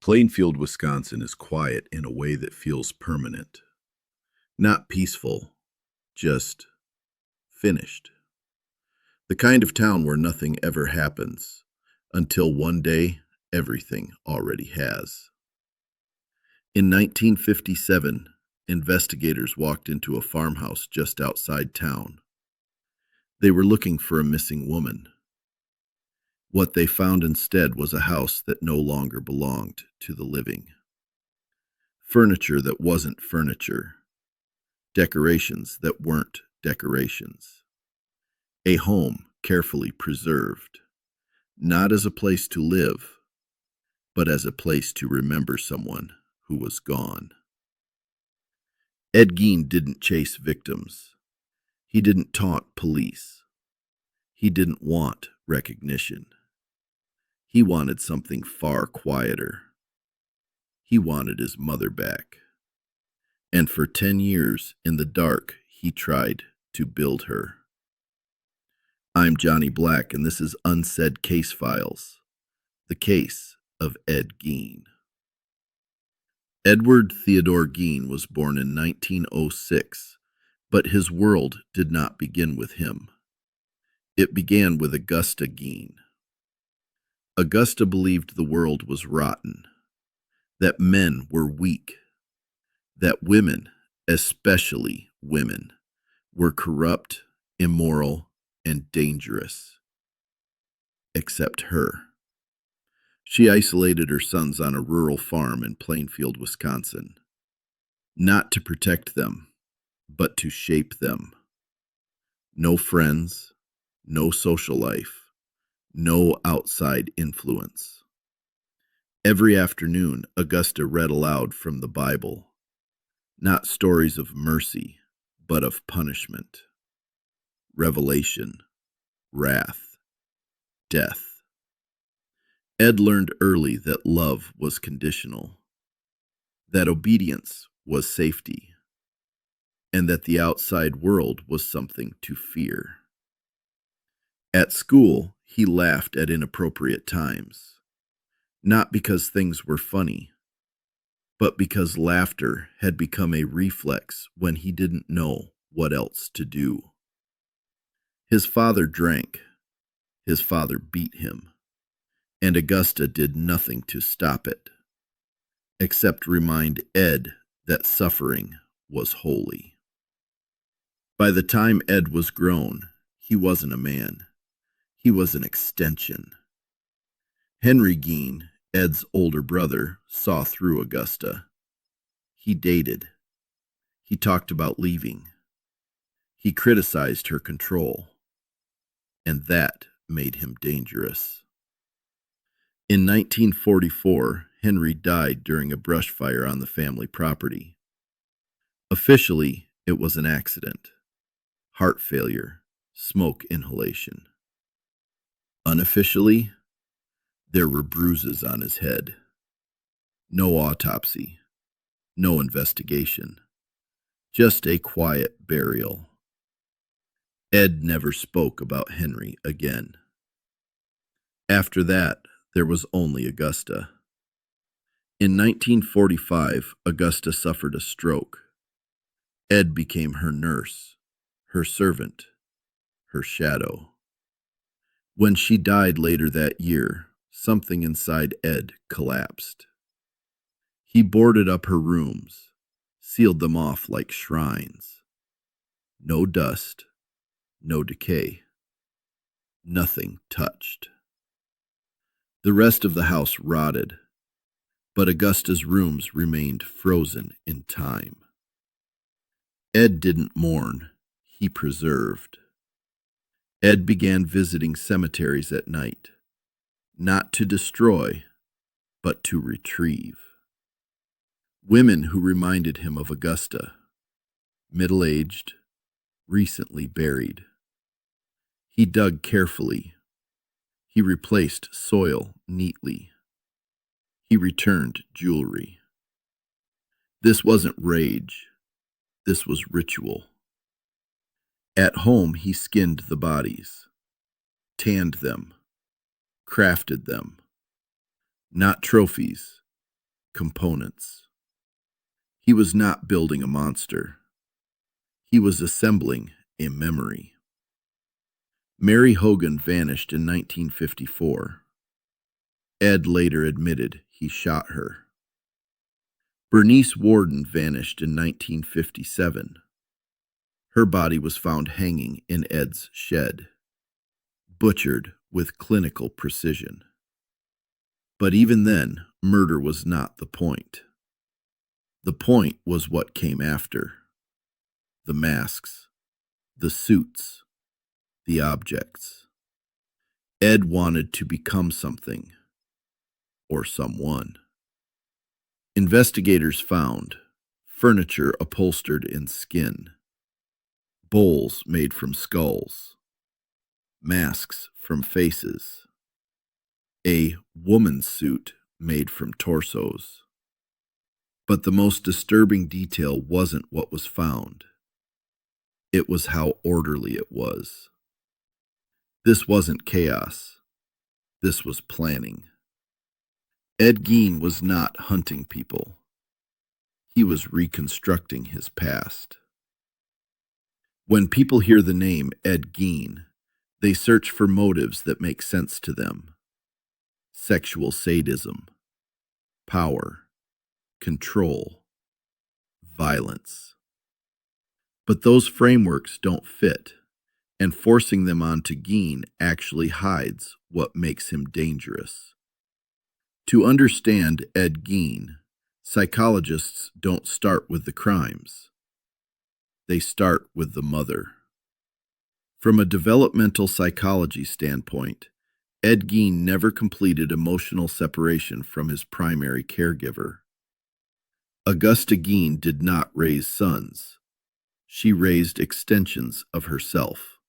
Plainfield, Wisconsin is quiet in a way that feels permanent. Not peaceful, just finished. The kind of town where nothing ever happens, until one day everything already has. In 1957, investigators walked into a farmhouse just outside town. They were looking for a missing woman. What they found instead was a house that no longer belonged to the living. Furniture that wasn't furniture. Decorations that weren't decorations. A home carefully preserved, not as a place to live, but as a place to remember someone who was gone. Ed Gein didn't chase victims. He didn't taunt police. He didn't want recognition. He wanted something far quieter. He wanted his mother back. And for 10 years, in the dark, he tried to build her. I'm Johnny Black, and this is Unsaid Case Files, the case of Ed Gein. Edward Theodore Gein was born in 1906, but his world did not begin with him. It began with Augusta Gein. Augusta believed the world was rotten, that men were weak, that women, especially women, were corrupt, immoral, and dangerous. Except her. She isolated her sons on a rural farm in Plainfield, Wisconsin, not to protect them, but to shape them. No friends, no social life, no outside influence. Every afternoon, Augusta read aloud from the Bible, not stories of mercy, but of punishment, revelation, wrath, death. Ed learned early that love was conditional, that obedience was safety, and that the outside world was something to fear. At school, he laughed at inappropriate times, not because things were funny, but because laughter had become a reflex when he didn't know what else to do. His father drank. His father beat him. And Augusta did nothing to stop it, except remind Ed that suffering was holy. By the time Ed was grown, he wasn't a man. He was an extension. Henry Gein, Ed's older brother, saw through Augusta. He dated. He talked about leaving. He criticized her control. And that made him dangerous. In 1944, Henry died during a brush fire on the family property. Officially, it was an accident. Heart failure, smoke inhalation. Unofficially, there were bruises on his head. No autopsy, no investigation, just a quiet burial. Ed never spoke about Henry again. After that, there was only Augusta. In 1945, Augusta suffered a stroke. Ed became her nurse, her servant, her shadow. When she died later that year, something inside Ed collapsed. He boarded up her rooms, sealed them off like shrines. No dust, no decay. Nothing touched. The rest of the house rotted, but Augusta's rooms remained frozen in time. Ed didn't mourn, he preserved. Ed began visiting cemeteries at night, not to destroy, but to retrieve. Women who reminded him of Augusta, middle-aged, recently buried. He dug carefully. He replaced soil neatly. He returned jewelry. This wasn't rage. This was ritual. At home, he skinned the bodies, tanned them, crafted them. Not trophies, Components. He was not building a monster. He was assembling a memory. Mary Hogan vanished in 1954. Ed later admitted he shot her. Bernice Warden vanished in 1957. Her body was found hanging in Ed's shed, butchered with clinical precision. But even then, murder was not the point. The point was what came after. The masks, the suits, the objects. Ed wanted to become something, or someone. Investigators found furniture upholstered in skin, bowls made from skulls, masks from faces, a woman's suit made from torsos. But the most disturbing detail wasn't what was found. It was how orderly it was. This wasn't chaos. This was planning. Ed Gein was not hunting people. He was reconstructing his past. When people hear the name Ed Gein, they search for motives that make sense to them. Sexual sadism, power, control, violence. But those frameworks don't fit, and forcing them onto Gein actually hides what makes him dangerous. To understand Ed Gein, psychologists don't start with the crimes. They start with the mother. From a developmental psychology standpoint, Ed Gein never completed emotional separation from his primary caregiver. Augusta Gein did not raise sons. She raised extensions of herself.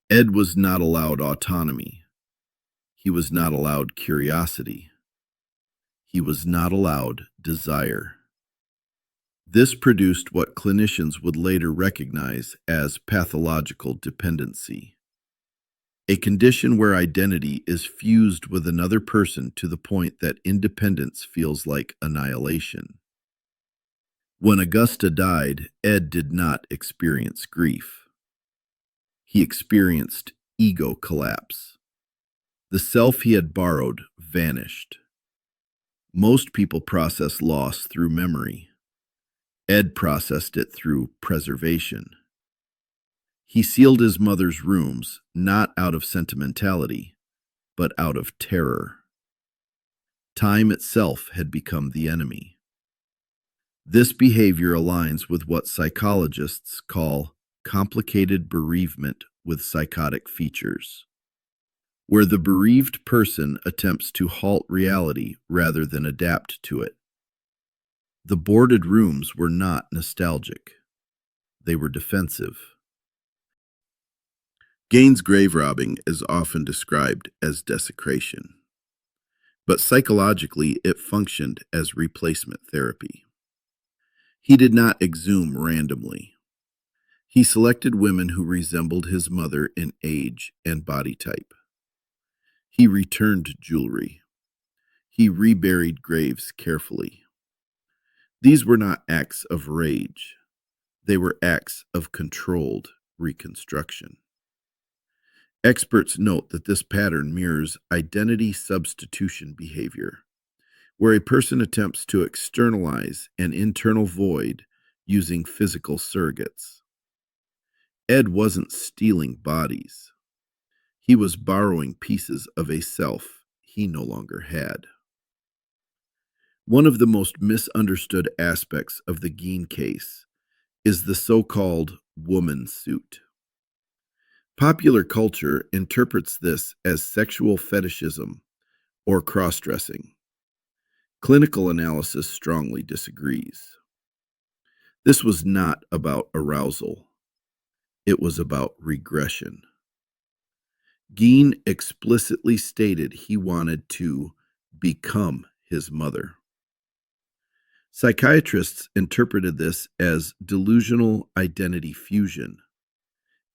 Ed was not allowed autonomy. He was not allowed curiosity. He was not allowed desire. This produced what clinicians would later recognize as pathological dependency, a condition where identity is fused with another person to the point that independence feels like annihilation. When Augusta died, Ed did not experience grief. He experienced ego collapse. The self he had borrowed vanished. Most people process loss through memory. Ed processed it through preservation. He sealed his mother's rooms not out of sentimentality, but out of terror. Time itself had become the enemy. This behavior aligns with what psychologists call complicated bereavement with psychotic features, where the bereaved person attempts to halt reality rather than adapt to it. The boarded rooms were not nostalgic. They were defensive. Gein's grave robbing is often described as desecration, but psychologically it functioned as replacement therapy. He did not exhume randomly. He selected women who resembled his mother in age and body type. He returned jewelry. He reburied graves carefully. These were not acts of rage. They were acts of controlled reconstruction. Experts note that this pattern mirrors identity substitution behavior, where a person attempts to externalize an internal void using physical surrogates. Ed wasn't stealing bodies. He was borrowing pieces of a self he no longer had. One of the most misunderstood aspects of the Gein case is the so-called woman suit. Popular culture interprets this as sexual fetishism or cross-dressing. Clinical analysis strongly disagrees. This was not about arousal. It was about regression. Gein explicitly stated he wanted to become his mother. Psychiatrists interpreted this as delusional identity fusion,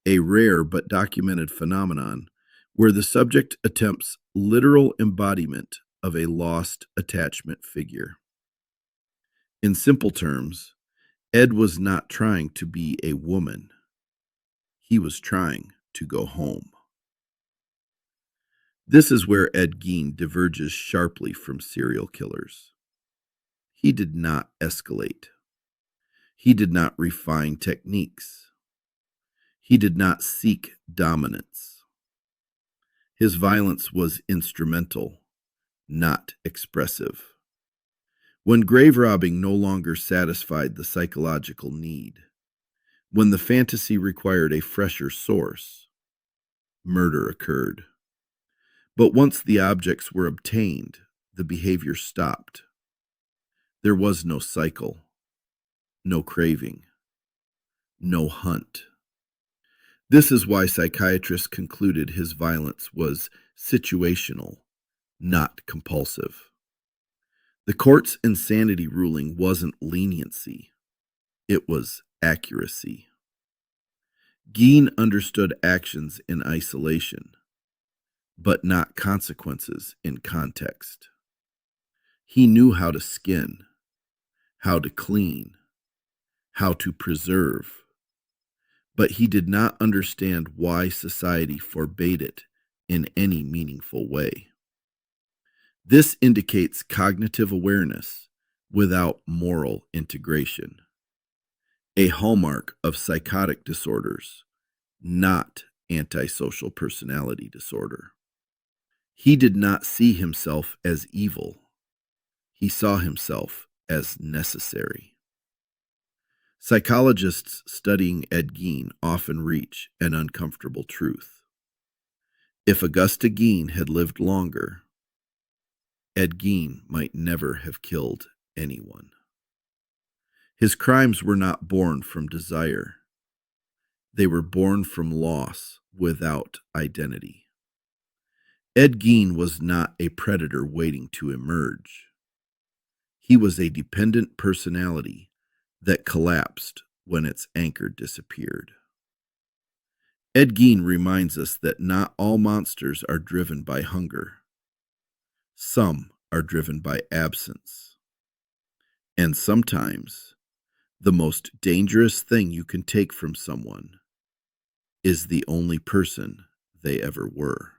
a rare but documented phenomenon where the subject attempts literal embodiment of a lost attachment figure. In simple terms, Ed was not trying to be a woman. He was trying to go home. This is where Ed Gein diverges sharply from serial killers. He did not escalate. He did not refine techniques. He did not seek dominance. His violence was instrumental, not expressive. When grave robbing no longer satisfied the psychological need, when the fantasy required a fresher source, murder occurred. But once the objects were obtained, the behavior stopped. There was no cycle, no craving, no hunt. This is why psychiatrists concluded his violence was situational, not compulsive. The court's insanity ruling wasn't leniency, it was accuracy. Gein understood actions in isolation, but not consequences in context. He knew how to skin, how to clean, how to preserve, but he did not understand why society forbade it in any meaningful way. This indicates cognitive awareness without moral integration, a hallmark of psychotic disorders, not antisocial personality disorder. He did not see himself as evil. He saw himself as necessary. Psychologists studying Ed Gein often reach an uncomfortable truth. If Augusta Gein had lived longer, Ed Gein might never have killed anyone. His crimes were not born from desire. They were born from loss without identity. Ed Gein was not a predator waiting to emerge. He was a dependent personality that collapsed when its anchor disappeared. Ed Gein reminds us that not all monsters are driven by hunger. Some are driven by absence. And sometimes, the most dangerous thing you can take from someone is the only person they ever were.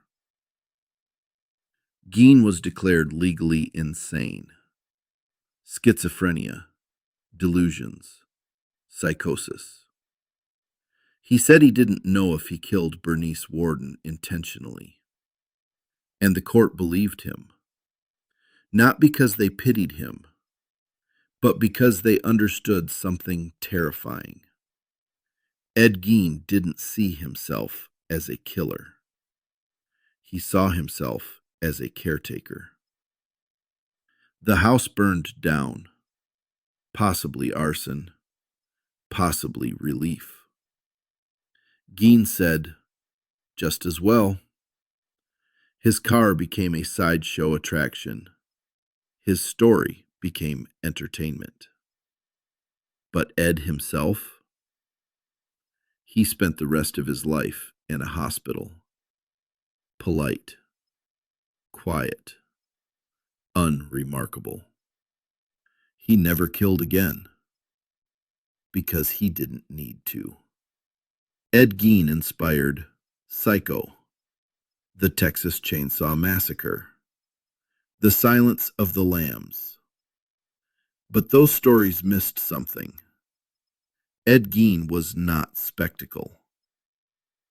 Gein was declared legally insane. Schizophrenia, delusions, psychosis. He said he didn't know if he killed Bernice Worden intentionally, and the court believed him. Not because they pitied him, but because they understood something terrifying. Ed Gein didn't see himself as a killer. He saw himself as a caretaker. The house burned down, possibly arson, possibly relief. Gein said, "Just as well." His car became a sideshow attraction. His story became entertainment. But Ed himself? He spent the rest of his life in a hospital. Polite, quiet, unremarkable. He never killed again because he didn't need to. Ed Gein inspired Psycho, The Texas Chainsaw Massacre, The Silence of the Lambs. But those stories missed something. Ed Gein was not spectacle.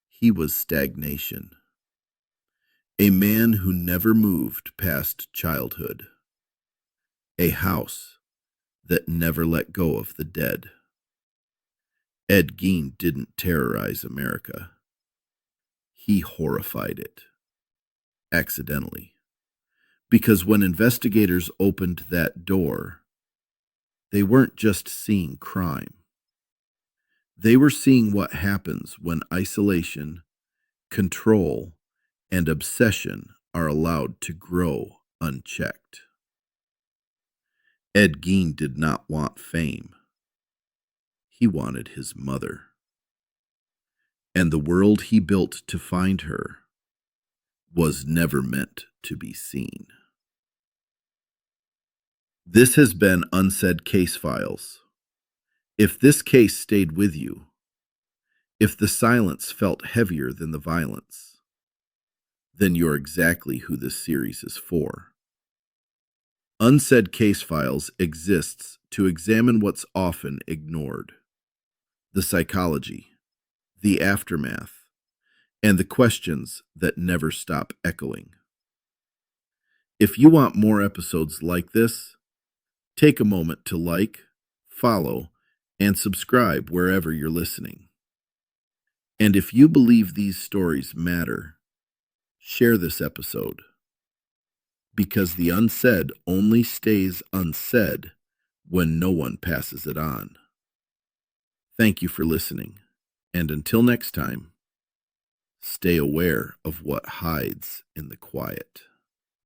He was stagnation. A man who never moved past childhood. A house that never let go of the dead. Ed Gein didn't terrorize America. He horrified it. Accidentally. Because when investigators opened that door, they weren't just seeing crime. They were seeing what happens when isolation, control, and obsession are allowed to grow unchecked. Ed Gein did not want fame. He wanted his mother. And the world he built to find her was never meant to be seen. This has been Unsaid Case Files. If this case stayed with you, if the silence felt heavier than the violence, then you're exactly who this series is for. Unsaid Case Files exists to examine what's often ignored: the psychology, the aftermath, and the questions that never stop echoing. If you want more episodes like this, take a moment to like, follow, and subscribe wherever you're listening. And if you believe these stories matter, share this episode, because the unsaid only stays unsaid when no one passes it on. Thank you for listening, and until next time, stay aware of what hides in the quiet.